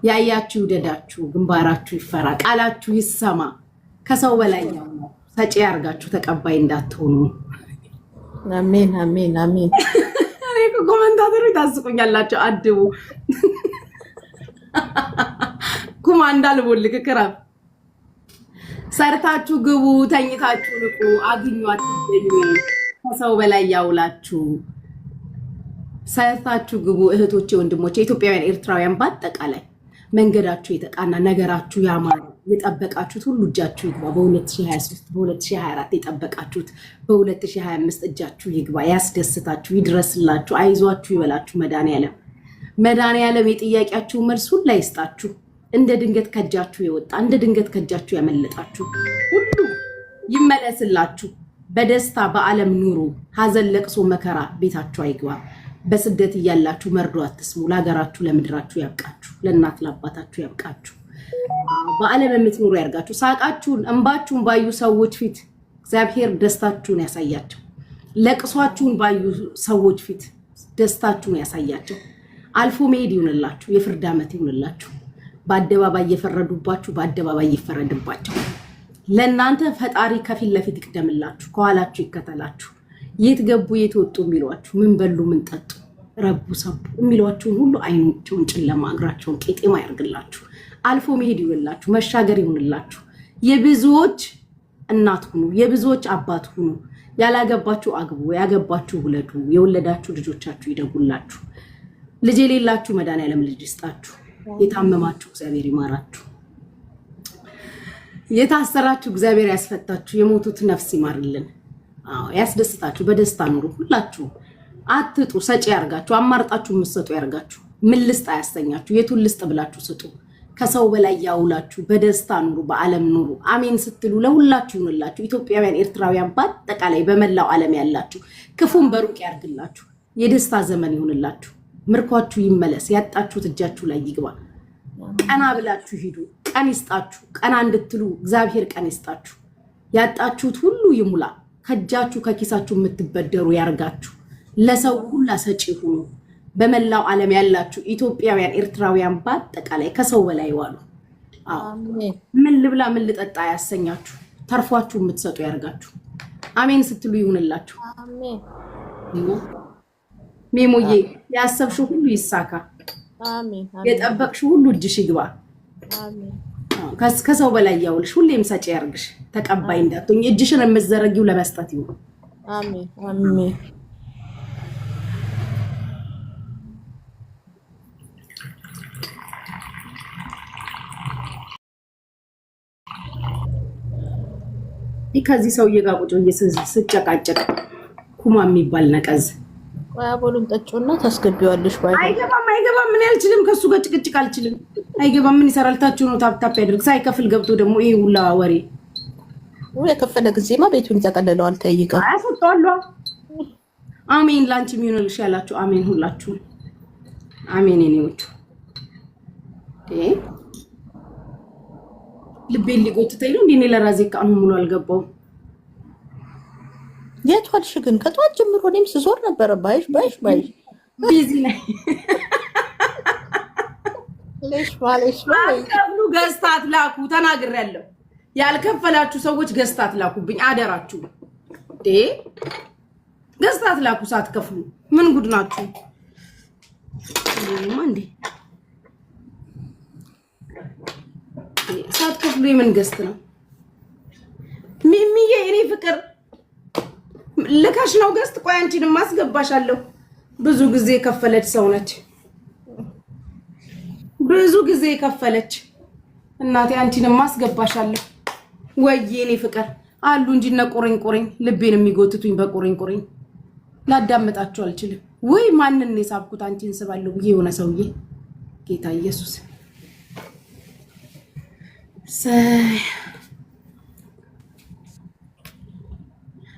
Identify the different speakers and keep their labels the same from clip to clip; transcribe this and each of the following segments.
Speaker 1: ያያችሁ ይውደዳችሁ፣ ግንባራችሁ ይፈራ፣ ቃላችሁ ይሰማ። ከሰው በላይ ነው። ሰጪ ያርጋችሁ፣ ተቀባይ እንዳትሆኑ።
Speaker 2: አሜን አሜን አሜን።
Speaker 1: እኔ ኮሜንታተሮች ታስቁኛላችሁ። አድቡ ኩማ እንዳልቦልክ ክራብ ሰርታችሁ ግቡ፣ ተኝታችሁ ንቁ፣ አግኙ አትገኙ፣ ከሰው በላይ ያውላችሁ። ሰርታችሁ ግቡ እህቶቼ፣ ወንድሞቼ፣ ኢትዮጵያውያን ኤርትራውያን በአጠቃላይ መንገዳችሁ የተቃና ነገራችሁ ያማረ የጠበቃችሁት ሁሉ እጃችሁ ይግባ። በ2023 በ2024 የጠበቃችሁት በ2025 እጃችሁ ይግባ። ያስደስታችሁ፣ ይድረስላችሁ፣ አይዟችሁ ይበላችሁ። መድኃኒዓለም የጥያቄያችሁ መልስ ሁሉ ይስጣችሁ። እንደ ድንገት ከጃችሁ የወጣ እንደ ድንገት ከጃችሁ ያመለጣችሁ ሁሉ ይመለስላችሁ። በደስታ በዓለም ኑሩ። ሀዘን፣ ለቅሶ፣ መከራ ቤታችሁ አይግባ። በስደት እያላችሁ መርዶ አትስሙ። ለሀገራችሁ ለምድራችሁ ያብቃችሁ። ለእናት ለአባታችሁ ያብቃችሁ። በዓለም የምትኖሩ ያርጋችሁ። ሳቃችሁን እንባችሁን ባዩ ሰዎች ፊት እግዚአብሔር ደስታችሁን ያሳያቸው። ለቅሷችሁን ባዩ ሰዎች ፊት ደስታችሁን ያሳያቸው። አልፎ መሄድ ይሁንላችሁ። የፍርድ ዓመት ይሁንላችሁ። በአደባባይ እየፈረዱባችሁ በአደባባይ ይፈረድባቸው። ለእናንተ ፈጣሪ ከፊት ለፊት ይቅደምላችሁ፣ ከኋላችሁ ይከተላችሁ። የት ገቡ የት ወጡ የሚሏችሁ፣ ምን በሉ ምን ጠጡ፣ ረቡ ሰቡ የሚሏችሁን ሁሉ አይኖቻቸውን ጨለማ እግራቸውን ቄጤማ ያርግላችሁ። አልፎ መሄድ ይሁንላችሁ፣ መሻገር ይሁንላችሁ። የብዙዎች እናት ሁኑ፣ የብዙዎች አባት ሁኑ። ያላገባችሁ አግቡ፣ ያገባችሁ ውለዱ። የወለዳችሁ ልጆቻችሁ ይደጉላችሁ። ልጅ የሌላችሁ መድኃኒዓለም ልጅ ይስጣችሁ። የታመማችሁ እግዚአብሔር ይማራችሁ። የታሰራችሁ እግዚአብሔር ያስፈታችሁ። የሞቱት ነፍስ ይማርልን። ያስደስታችሁ። በደስታ ኑሩ። ሁላችሁ አትጡ። ሰጪ ያርጋችሁ። አማርጣችሁ የምትሰጡ ያርጋችሁ። ምን ልስጥ አያሰኛችሁ። የቱን ልስጥ ብላችሁ ስጡ። ከሰው በላይ ያውላችሁ። በደስታ ኑሩ። በዓለም ኑሩ። አሜን ስትሉ ለሁላችሁ ይሁንላችሁ። ኢትዮጵያውያን ኤርትራውያን በአጠቃላይ በመላው ዓለም ያላችሁ ክፉን በሩቅ ያርግላችሁ። የደስታ ዘመን ይሁንላችሁ። ምርኳችሁ ይመለስ። ያጣችሁት እጃችሁ ላይ ይግባ። ቀና ብላችሁ ሂዱ። ቀን ይስጣችሁ። ቀና እንድትሉ እግዚአብሔር ቀን ይስጣችሁ። ያጣችሁት ሁሉ ይሙላ። ከእጃችሁ ከኪሳችሁ የምትበደሩ ያርጋችሁ። ለሰው ሁላ ሰጪ ሁኑ። በመላው ዓለም ያላችሁ ኢትዮጵያውያን ኤርትራውያን በአጠቃላይ ከሰው በላይ ዋሉ። ምን ልብላ ምን ልጠጣ ያሰኛችሁ። ተርፏችሁ የምትሰጡ ያርጋችሁ። አሜን ስትሉ ይሁንላችሁ። ሜሞዬ ያሰብሽው ሁሉ ይሳካ። አሜን። የጠበቅሽው ሁሉ እጅሽ ይግባ። አሜን። ከሰው በላይ ያውልሽ። ሁሌም ሰጪ ያርግሽ። ተቀባይ እንዳትሆኝ እጅሽን የምትዘረጊው ለመስጠት ይሁን። አሜን አሜን። ከዚህ ሰውዬ ጋር ቁጭ ብዬ ስጨቃጨቅ ኩማ የሚባል ነቀዝ
Speaker 2: አቦሉን ጠጪውና ታስገቢዋለሽ።
Speaker 1: አይገባም። ምን አልችልም። ከሱ ጋር ጭቅጭቅ አልችልም። አይገባም። ምን ይሰራል? ታችሁ ነው ታፕ ያድርግ። ሳይከፍል ገብቶ ደግሞ ይሄ ሁላ ወሬ
Speaker 2: የከፈለ ጊዜማ ቤቱን ይጠቀልለዋል። ተይቀ
Speaker 1: አያስወጣዋለሁ። አሜን። ላንቺ የሚሆንልሽ ያላችሁ አሜን። ሁላችሁ አሜን። እኔዎቹ ልቤን ሊጎትተኝ ነው። እኔ ለራሴ ቀኑ ሙሉ አልገባውም።
Speaker 2: የት ዋልሽ ግን? ከጧት ጀምሮ እኔም ስዞር ነበረ። ባይሽ
Speaker 1: ቢዚ ነኝ። ከፍሉ ገዝታት ላኩ። ተናግሬያለሁ። ያልከፈላችሁ ሰዎች ገዝታት ላኩብኝ። አደራችሁ ገዝታት ላኩ ሳትከፍሉ። ምን ጉድ ናችሁ እንዴ? ሳትከፍሉ የምን ገዝት ነው? ሚሚዬ እኔ ፍቅር ልካሽ ነው ገዝት። ቆይ አንቺንም ማስገባሻለሁ። ብዙ ጊዜ ከፈለች ሰው ነች። ብዙ ጊዜ ከፈለች እናቴ። አንቺንም ማስገባሻለሁ። ወይዬ እኔ ፍቅር አሉ እንጂ እነ ቁርኝ ልቤን የሚጎትቱኝ በቁርኝ ላዳመጣቸው አልችልም። ወይ ማንን ነው የሳብኩት አንቺን ስባለሁ ብዬ የሆነ ሰውዬ ጌታ ኢየሱስ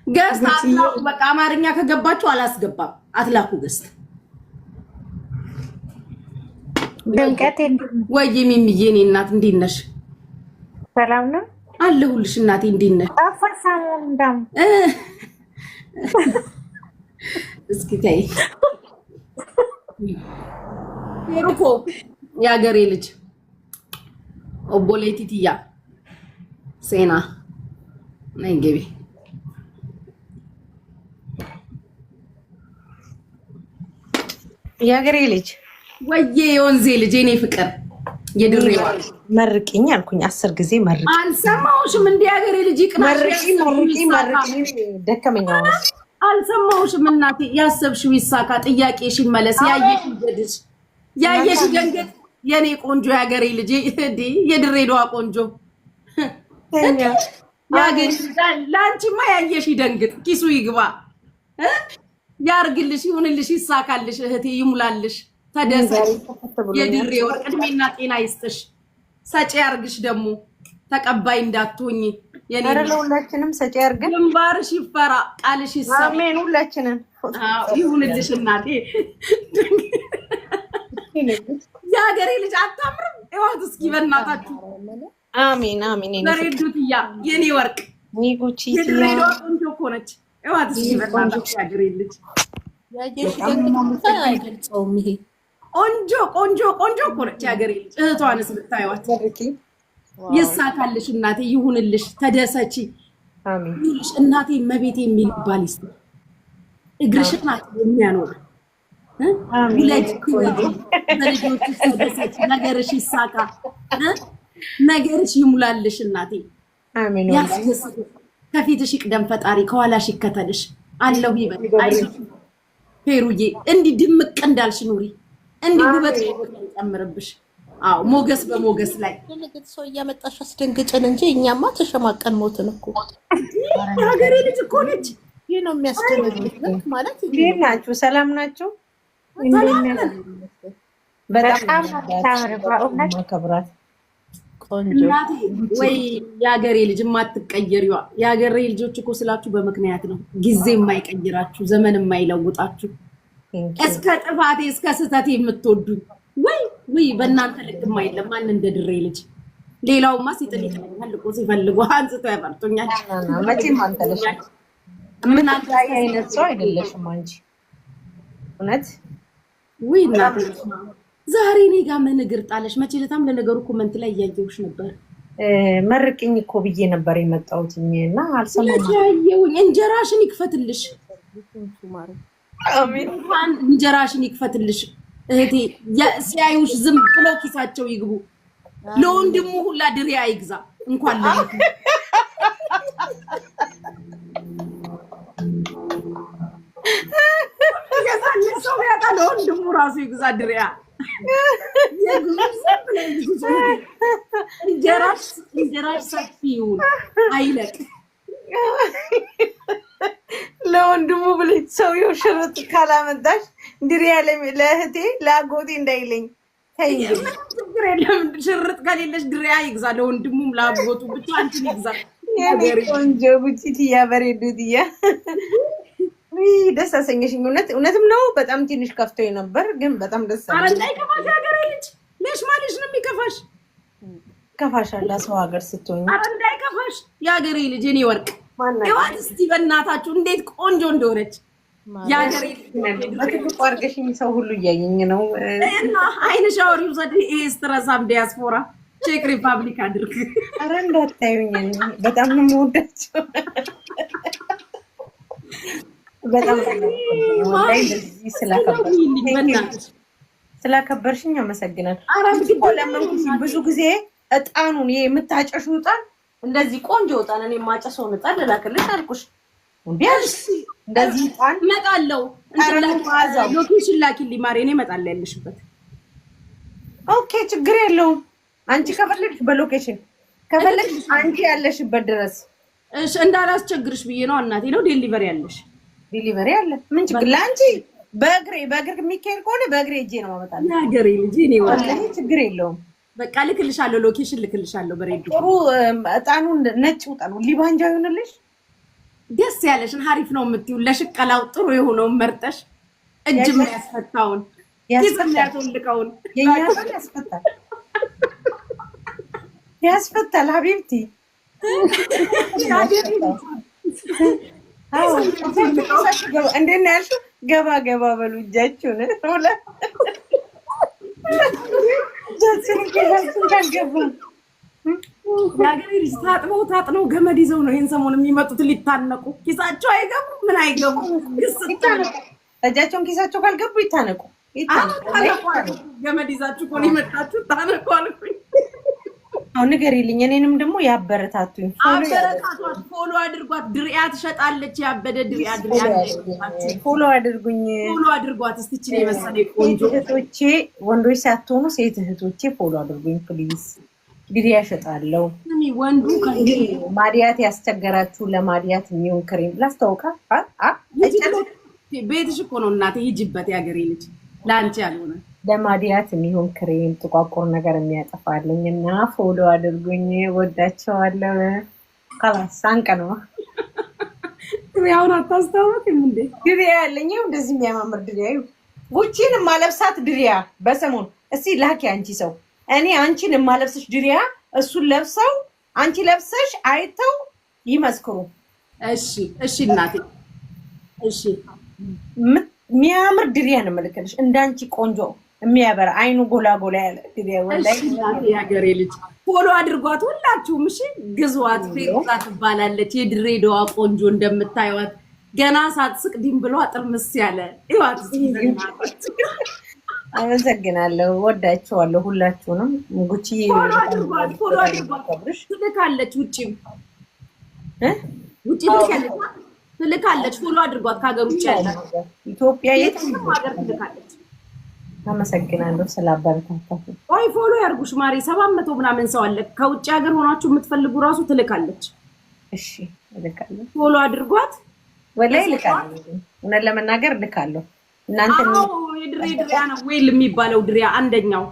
Speaker 1: ገዝት አትላኩ። በቃ አማርኛ ከገባችሁ አላስገባም። አትላኩ ገዝት።
Speaker 3: ድንቀት
Speaker 1: ወይ ሚሚዬ እኔ እናት እንዴት ነሽ?
Speaker 3: ሰላም ነው
Speaker 1: አለሁልሽ እናቴ። እንዴት ነሽ?
Speaker 3: አፈሳሙን እንዳም
Speaker 1: እስኪ ታይ ሩኮ ያገሬ ልጅ ኦቦሌቲቲያ ሴና ነይ ግቢ።
Speaker 4: የሀገሬ ልጅ
Speaker 1: ወዬ የወንዜ ልጅ የኔ ፍቅር የድሬዋ
Speaker 4: መርቂኝ አልኩኝ 10 ጊዜ መርቂ።
Speaker 1: አልሰማሁሽም? እንደ ሀገሬ ልጅ ይቅናሽ።
Speaker 4: መርቂ ደከመኛ።
Speaker 1: አልሰማሁሽም እናቴ። ያሰብሽው ይሳካ፣ ጥያቄሽ ይመለስ። ያየሽ ደንገጥ የኔ ቆንጆ የሀገሬ ልጅ የድሬዳዋ ቆንጆ ለአንቺማ ያየሽ ይደንግጥ፣ ኪሱ ይግባ። ያርግልሽ፣ ይሁንልሽ፣ ይሳካልሽ፣ እህቴ ይሙላልሽ፣ ተደሰች። የድሬ ወርቅ እድሜና ጤና ይስጥሽ፣ ሰጪ ያርግሽ። ደግሞ ተቀባይ እንዳትሆኝ የኔ
Speaker 4: ሁላችንም ሰጪ ያርግን።
Speaker 1: ግንባርሽ ይፈራ፣ ቃልሽ ይሰማ።
Speaker 4: አሜን። ሁላችንም
Speaker 1: ይሁንልሽ እናቴ። የሀገሬ ልጅ አታምርም? እዋት እስኪ በእናታችሁ።
Speaker 4: አሜን አሜን።
Speaker 1: በሬዱትያ የኔ ወርቅ የድሬዳዋ ቆንጆ እኮ ነች። እዋት እስኪ በእናታችሁ የሀገሬ ልጅ
Speaker 2: ያየሽ አይገልጸውም። ይሄ
Speaker 1: ቆንጆ ቆንጆ ቆንጆ እኮ ነች የሀገሬ ልጅ። እህቷንስ ብታዩዋት። ይሳካልሽ እናቴ፣ ይሁንልሽ፣ ተደሰቺ። ይሁንልሽ እናቴ። መቤቴ የሚል ባል ይስጥ፣ እግርሽን ናት የሚያኖር በልጆችሽ ተደሰች። ነገርሽ ይሳካ፣ ነገርሽ ይሙላልሽ እናቴ። ያስደስት። ከፊትሽ ይቅደም ፈጣሪ፣ ከኋላሽ ይከተልሽ። አለሁ ይበል። ፌሩዬ እንዲህ ድምቅ እንዳልሽ ኑሪ። እንዲህ ውበት ይጨምርብሽ። አዎ ሞገስ በሞገስ ላይ
Speaker 2: ሰው እያመጣሽ አስደንግጭን እንጂ እኛማ ተሸማቀን ሞትን እኮ።
Speaker 1: ሀገሬ ልጅ እኮ ነች።
Speaker 2: ይህ ነው የሚያስደነግጥ ማለት።
Speaker 4: እንዴት ናችሁ? ሰላም ናችሁ? በጣም ማከብራት ቆንጆ
Speaker 1: ወይ የሀገሬ ልጅ የማትቀየሪዋ። የሀገሬ ልጆች እኮ ስላችሁ በምክንያት ነው። ጊዜ የማይቀይራችሁ፣ ዘመን የማይለውጣችሁ፣ እስከ ጥፋቴ እስከ ስህተቴ የምትወዱኝ ወይ በእናንተ ልክ የማይለም ማን እንደ ድሬ ልጅ። ሌላውማ ሲጥል ይጥለኛል እኮ ሲፈልጉ አንስቶ ያፈርጡኛል።
Speaker 4: መቼም አንተለሽ ምን አይነት ሰው አይደለሽም አንቺ እውነት።
Speaker 1: ወይ እናቴ ዛሬ እኔ ጋር ምን እግር ጣለሽ? መቼ ለታም ለነገሩ ኮመንት ላይ እያየሁሽ ነበር።
Speaker 4: መርቅኝ እኮ ብዬ ነበር የመጣሁት እና አልሰማሁም።
Speaker 1: ያየሁኝ እንጀራሽን ይክፈትልሽ።
Speaker 4: አሜን።
Speaker 1: እንጀራሽን ይክፈትልሽ እህቴ። ሲያዩሽ ዝም ብሎ ኪሳቸው ይግቡ። ለወንድሙ ሁላ ድሪያ ይግዛ እንኳን ለእህቴ። ሰው ያጣ ለወንድሙ ራሱ ይግዛ ድሪያ። እንጀራሽ ሰፊ ይሁን አይለቅ።
Speaker 4: ለወንድሙ ብለሽ ሰውዬው ሽርጥ ካላመጣሽ ድሪያ ለእህቴ ለአጎቴ እንዳይለኝ። ተይ
Speaker 1: ችግር የለም። ሽርጥ ከሌለሽ ድሪያ ይግዛ ለወንድሙም ለአጎቱ። ብቻ አንቺን ይግዛ።
Speaker 4: ቆንጆ ቡቲትያ በሬዱትያ ደስ አሰኘሽኝ። እውነትም ነው። በጣም ትንሽ ከፍቶኝ ነበር፣ ግን በጣም ደስ አለኝ።
Speaker 1: ኧረ እንዳይከፋሽ ሀገሬ ልጅ። ለሽ ማለሽ ነው የሚከፋሽ?
Speaker 4: ከፋሻላ ሰው ሀገር ስትሆኝ።
Speaker 1: ኧረ እንዳይከፋሽ የሀገሬ ልጅ። እኔ ወርቅ ይዋት እስቲ በእናታችሁ እንዴት ቆንጆ እንደሆነች የሀገሬ ልጅ።
Speaker 4: በትልቁ አድርገሽኝ ሰው ሁሉ እያየኝ ነው።
Speaker 1: እና አይን ሻወር ይውሰድ። ይሄ ስትረሳም ዲያስፖራ ቼክ ሪፐብሊክ አድርግ።
Speaker 4: ኧረ እንዳታዩኝ፣ በጣም ነው የምወዳቸው። በጣም ስላከበርሽኝ አመሰግናለሁ። ለምንኩሽ ብዙ ጊዜ እጣኑን የምታጨሹ እጣን እንደዚህ ቆንጆ እጣን እኔ የማጨሰውን እጣን ልላክልሽ አልኩሽ። ቢያንስ እንደዚህ እጣን
Speaker 1: እመጣለሁ። ሎኬሽን ላኪልኝ ማሬ፣ እኔ እመጣለሁ ያለሽበት።
Speaker 4: ኦኬ ችግር የለውም። አንቺ ከፈለግሽ በሎኬሽን ከፈለግሽ አንቺ ያለሽበት ድረስ
Speaker 1: እሺ። እንዳላስቸግርሽ ብዬ ነው እናቴ። ነው ዴሊቨሪ ያለሽ?
Speaker 4: ዲሊቨሪ አለ። ምን ችግር ለአንቺ በእግር የሚካሄድ ከሆነ በእግሬ እጄ ነው ማመጣለሁ።
Speaker 1: የሀገሬ ልጅ እኔ
Speaker 4: ወላሂ ችግር የለውም።
Speaker 1: በቃ ልክልሻለሁ፣ ሎኬሽን ልክልሻለሁ። በሬዱ
Speaker 4: ጥሩ እጣኑ ነጭ እጣኑ ሊባንጃ ይሆንልሽ።
Speaker 1: ደስ ያለሽን ሀሪፍ ነው የምትይው። ለሽቀላው ጥሩ የሆነውን መርጠሽ እጅም ያስፈታውን ያስፈታውን
Speaker 4: የኛ ያስፈታል ያስፈታል ሀቢብቲ እንዴት ነው ያልሽው? ገባ ገባ በሉ እጃችሁን እጃችሁን ካልገባ
Speaker 1: የሀገሬ ልጅ ታጥነው ገመድ ይዘው ነው ይሄን ሰሞን የሚመጡት ሊታነቁ። ኪሳቸው አይገቡ ምን አይገቡ
Speaker 4: እጃቸውን ኪሳቸው ካልገቡ ይታነቁ።
Speaker 1: ገመድ ይዛችሁ እኮ ነው የመጣችሁ። ታነቁ አልኩኝ።
Speaker 4: አሁን ንገሪልኝ። እኔንም ደግሞ ያበረታቱኝ።
Speaker 1: አበረታቷት፣ ፎሎ አድርጓት። ድሪያ ትሸጣለች። ያበደ ድሪያ
Speaker 4: ፎሎ አድርጉኝ፣
Speaker 1: ፎሎ አድርጓት። እስቲ እቺ የመሰለ ቆንጆ
Speaker 4: እህቶቼ፣ ወንዶች ሳትሆኑ ሴት እህቶቼ ፎሎ አድርጉኝ ፕሊዝ። ድሪያ እሸጣለሁ።
Speaker 1: ወንዱ
Speaker 4: ማዲያት ያስቸገራችሁ ለማዲያት የሚሆን ክሬም ላስታውቃ።
Speaker 1: ቤትሽ እኮ ነው እናቴ፣ ሂጂበት። ያገሬ ልጅ ለአንቺ ያልሆነ
Speaker 4: ለማዲያት የሚሆን ክሬም ጥቋቁር ነገር የሚያጠፋልኝ እና ፎሎ አድርጉኝ። ወዳቸዋለሁ። ካላስ አንቀ ነው
Speaker 1: ድሪያውን አታስታውቅም እንዴ?
Speaker 4: ድሪያ ያለኝ እንደዚህ የሚያማምር ድሪያ ጉቺን ማለብሳት ድሪያ በሰሞን እስቲ ላኪ አንቺ ሰው። እኔ አንቺን የማለብስሽ ድሪያ እሱን ለብሰው አንቺ ለብሰሽ አይተው ይመስክሩ።
Speaker 1: እሺ እሺ እናቴ እሺ።
Speaker 4: የሚያምር ድሪያ ነው የምልክልሽ። እንዳንቺ ቆንጆ የሚያበራ አይኑ ጎላ ጎላ ያለ ድሪያ። ወላሂ
Speaker 1: የሀገሬ ልጅ ፎሎ አድርጓት ሁላችሁም። እሺ ግዟት። ፌሩዛ ትባላለች። የድሬዳዋ ቆንጆ እንደምታዩት ገና ሳትስቅ ዲም ብሎ ጥርምስ ያለ ይዋት።
Speaker 4: አመሰግናለሁ። ወዳችኋለሁ ሁላችሁንም። ጉቺ
Speaker 1: ፎሎ አድርጓት፣ ፎሎ አድርጓት። ትልካለች ውጪም ውጪ ትልካለች። ፎሎ አድርጓት። ከሀገር ውጭ ያለ
Speaker 4: ኢትዮጵያ የት
Speaker 1: ሀገር ትልካለች።
Speaker 4: አመሰግናለሁ ስላበረታታችሁ።
Speaker 1: ወይ ፎሎ ያርጉሽ ማሪ። 700 ምናምን ሰው አለ ከውጭ ሀገር ሆናችሁ የምትፈልጉ ራሱ ትልካለች።
Speaker 4: እሺ እልካለሁ።
Speaker 1: ፎሎ አድርጓት።
Speaker 4: ወላሂ እልካለሁ። እውነት ለመናገር እልካለሁ። እናንተ
Speaker 1: ድሪያ ነው ዊል የሚባለው ድሪያ አንደኛው።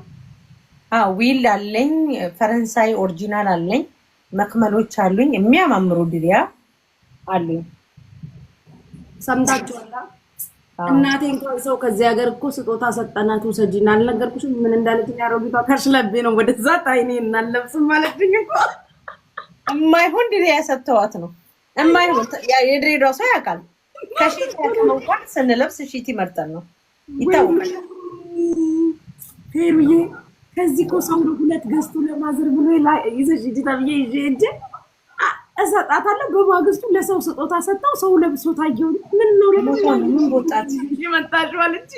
Speaker 4: ዊል አለኝ፣ ፈረንሳይ ኦሪጂናል አለኝ፣ መክመሎች አሉኝ፣ የሚያማምሩ ድሪያ አሉኝ።
Speaker 1: ሰምታችኋላ? እናቴ እንኳን ሰው ከዚህ ሀገር እኮ ስጦታ ሰጠናት ውሰጂና አልነገርኩሽም? ምን እንዳለችኝ ያሮጊቷ ከሽለቤ ነው ወደዛ ታይኔ እናለብስም ማለትኝ እኮ
Speaker 4: የማይሆን ድሪያ ሰጥተዋት ነው የማይሆን። የድሬዳዋ ሰው ያውቃል። ከሺት ያቅመው እንኳን ስንለብስ ሺት ይመርጠን ነው ይታወቃል።
Speaker 1: ፌሩዬ ከዚህ እኮ ሰው ሁለት ገዝቶ ለማዘር ብሎ ይዘሽ ሂጂ ተብዬ ይዤ ሂጅ እሰጣታለሁ። በማግስቱ ለሰው ስጦታ ሰጣው። ሰው ለብሶ ታየው። ምን ነው
Speaker 4: ምን ቦጣት
Speaker 1: ይመጣሽ አለች።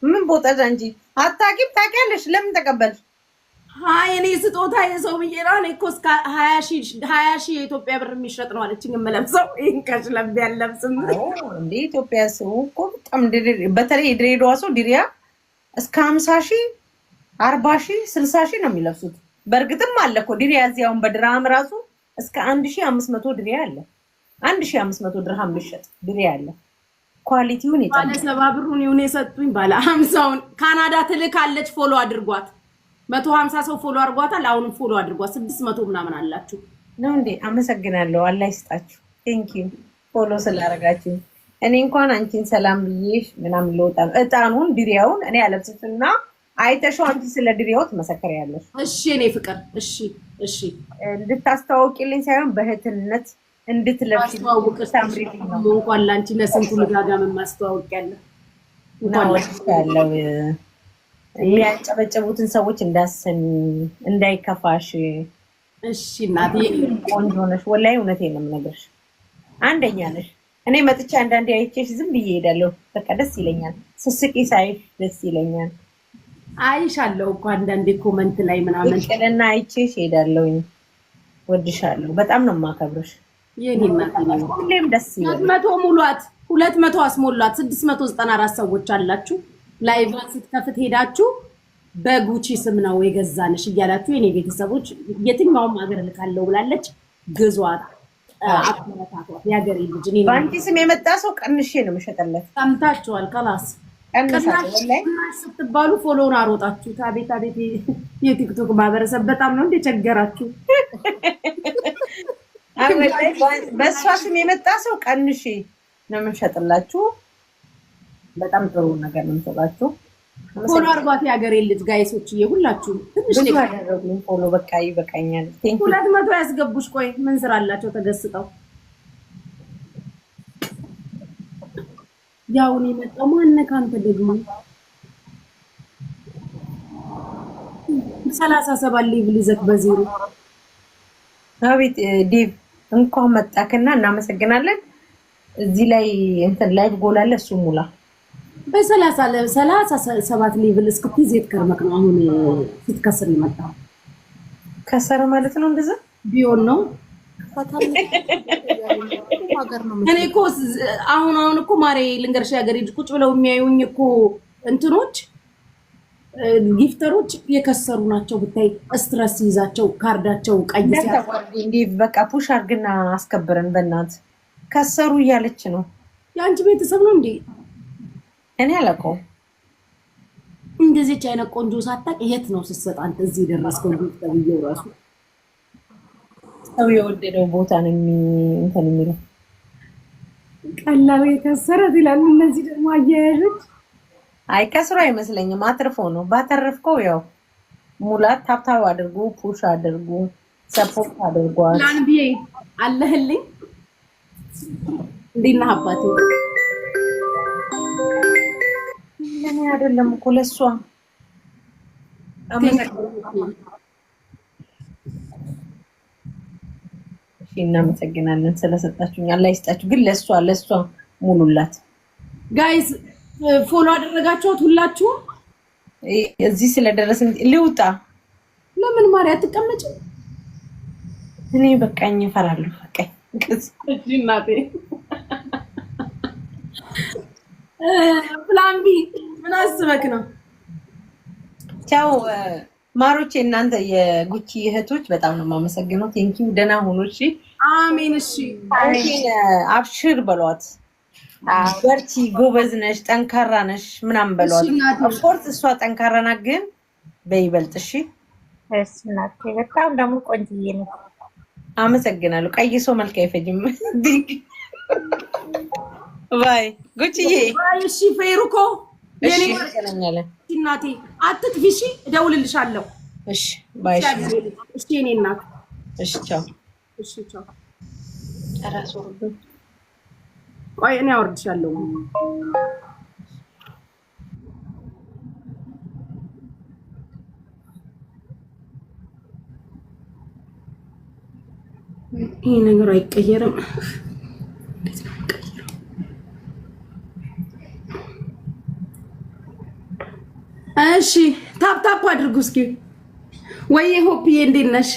Speaker 4: ምን ቦጣት እንጂ አታቂም። ታውቂያለሽ ለምን ተቀበልሽ?
Speaker 1: እኔ ስጦታ የሰው ብዬ ነው። እኔ እኮ እስከ 20 ሺህ የኢትዮጵያ ብር የሚሸጥ ነው አለችኝ። የምለብሰው ይሄን ከሽለብ ያለብስም
Speaker 4: እንደ ኢትዮጵያ ሰው እኮ በጣም በተለይ የድሬዳዋ ሰው ድሪያ እስከ 50 ሺህ 40 ሺህ 60 ሺህ ነው የሚለብሱት። በእርግጥም አለ እኮ ድሪያ እዚያውን በድርሃም ራሱ እስከ 1500 ድሪያ አለ። 1500 ድርሃም ልሸጥ ድሪያ አለ። ኳሊቲውን ይጣል።
Speaker 1: ባለ 70 ብሩን ይሁን የሰጡኝ ባለ 50ውን ካናዳ ትልካለች። ፎሎ አድርጓት። 150 ሰው ፎሎ አድርጓታል። አሁንም ፎሎ አድርጓት። 600 ምናምን አላችሁ
Speaker 4: ነው እንዴ? አመሰግናለሁ። አላህ ይስጣችሁ። ቴንክ ዩ ፎሎ ስላደረጋችሁ። እኔ እንኳን አንቺን ሰላም ብዬሽ ምናምን ልወጣ ነው። እጣኑን ድሪያውን እኔ አለብስሽና አይተሽው አንቺ ስለ ድሪያው ትመሰክሪያለሽ።
Speaker 1: እሺ እኔ ፍቅር እሺ እሺ
Speaker 4: እንድታስተዋውቂልኝ ሳይሆን በእህትነት እንድትለብሽ ታምሪልኝ ነው።
Speaker 1: እንኳን ላንቺ ለስንቱ ልጋጋም ማስተዋወቅ ያለ
Speaker 4: ያለው የሚያጨበጨቡትን ሰዎች እንዳሰሚ እንዳይከፋሽ።
Speaker 1: እሺ እናቴ
Speaker 4: ቆንጆ ነሽ። ወላሂ እውነቴን ነው የምነግርሽ። አንደኛ ነሽ። እኔ መጥቼ አንዳንዴ አይቼሽ ዝም ብዬ እሄዳለሁ። በቃ ደስ ይለኛል። ስስቂ ሳይሽ ደስ ይለኛል።
Speaker 1: አይሻለሁ እኮ አንዳንዴ ኮመንት ላይ ምናምን
Speaker 4: ቅልና አይቼሽ እሄዳለሁኝ። ወድሻለሁ። በጣም ነው የማከብርሽ።
Speaker 1: የኔ እናት
Speaker 4: ሁሌም ደስ ይላል።
Speaker 1: 200 ሙሏት፣ 200 አስሞሏት። 694 ሰዎች አላችሁ። ላይቭን ስትከፍት ሄዳችሁ በጉቺ ስም ነው የገዛንሽ እያላችሁ የኔ ቤተሰቦች የትኛውም ሀገር ልካለው ብላለች። ግዟት፣ አትመታቷት። የሀገሬ ልጅ እኔ
Speaker 4: ባንቺ ስም የመጣ ሰው ቀንሼ ነው የምሸጠለት።
Speaker 1: ሰምታችኋል? ከላስ ቅናሽ ስትባሉ ፎሎውን አሮጣችሁት። አቤት አቤት! የቲክቶክ ማህበረሰብ በጣም ነው እንደቸገራችሁ።
Speaker 4: በእሷ ስም የመጣ ሰው ቀንሼ ነው የምንሸጥላችሁ። በጣም ጥሩ ነገር ነው የምሰጣችሁ።
Speaker 1: ፎሎ አርጓት የሀገሬ ልጅ ጋይሶችዬ፣ ሁላችሁም ትንሽ
Speaker 4: ነው ያደረጉኝ ፎሎ። በቃ ይበቃኛል።
Speaker 1: 200 ያስገቡሽ። ቆይ ምን ስራ አላቸው ተገስጠው? ያውን የመጣው ማነው ካንተ ደግሞ 37 ሌቭል ይዘክ በዜሮ
Speaker 4: አቤት ዴቭ እንኳን መጣክና እናመሰግናለን። እዚህ ላይ እንትን ላይቭ ጎል አለ እሱ ሙላ
Speaker 1: በ37 ሌቭል እስክትይዝ የትከርመክ ነው። አሁን ስትከስር ይመጣው
Speaker 4: ከሰረ ማለት ነው። እንደዛ
Speaker 1: ቢሆን ነው። እኔ እኮ አሁን እኮ ማሬ ልንገርሽ ያገሬ ቁጭ ብለው የሚያዩኝ እኮ እንትኖች ጊፍተሮች የከሰሩ ናቸው። ብታይ ስትረስ ይዛቸው ካርዳቸው ቀይ
Speaker 4: እንዴ በቃ ፑሽ አድርግና አስከብረን በእናት ከሰሩ እያለች ነው።
Speaker 1: የአንቺ ቤተሰብ ነው እንዴ?
Speaker 4: እኔ አላውቀውም።
Speaker 1: እንደዚህ አይነት ቆንጆ ሳታውቅ የት ነው ስትሰጥ አንተ እዚህ ደረስከው? ተብዬው ራሱ
Speaker 4: ሰው የወደደው ቦታ ነው እንትን የሚለው
Speaker 1: ቀላል የከሰረት ይላሉ። እነዚህ ደግሞ አያያዦች
Speaker 4: አይ ከስሩ አይመስለኝም። አትርፎ ነው። ባተረፍከው ያው ሙላት ታብታብ አድርጉ፣ ፑሽ አድርጉ፣ ሰፖርት አድርጓል።
Speaker 1: ላንቢዬ አለህልኝ እንዴና አባቴ
Speaker 4: ለኔ አይደለም እኮ ለሷ እናመሰግናለን ስለሰጣችሁኝ። አላህ ይስጣችሁ። ግን ለሷ ሙሉላት
Speaker 1: ጋይስ። ፎሎ አደረጋችሁት ሁላችሁም?
Speaker 4: እዚህ ስለደረስን ልውጣ።
Speaker 1: ለምን ማርያ አትቀመጭ?
Speaker 4: እኔ በቃኝ፣ እፈራለሁ። በቃኝ።
Speaker 1: እሺ እናቴ ፕላን ቢ ምን አስበክ ነው?
Speaker 4: ቻው ማሮቼ፣ እናንተ የጉቺ እህቶች በጣም ነው የማመሰግነው። ቴንኪው። ደህና ሁኑ። እሺ
Speaker 1: አሜን። እሺ
Speaker 4: አብሽር በሏት። በርቺ፣ ጎበዝ ነሽ፣ ጠንካራ ነሽ ምናምን በሏት። ኦፍኮርስ እሷ ጠንካራ ናት፣ ግን በይበልጥ እሺ።
Speaker 3: እሺ እናቴ በጣም ደግሞ ቆንጆዬ ነው።
Speaker 4: አመሰግናለሁ። ቀይ ሰው መልክ አይፈጅም። ባይ ጉቺዬ።
Speaker 1: እሺ ፌሩኮ የኔ እናቴ አትጥፊ። እሺ እደውልልሻለሁ።
Speaker 4: እሺ ባይ።
Speaker 1: እሺ የኔ እናት።
Speaker 4: እሺ ቻው።
Speaker 1: እሺ ቻው።
Speaker 4: ራስ ወርዱ
Speaker 1: ቆይ እኔ አወርድሻለሁ። ይሄ ነገር አይቀየርም። እሺ ታፕ ታፕ አድርጉ እስኪ። ወይ ሆፕዬ እንዴት ነሽ?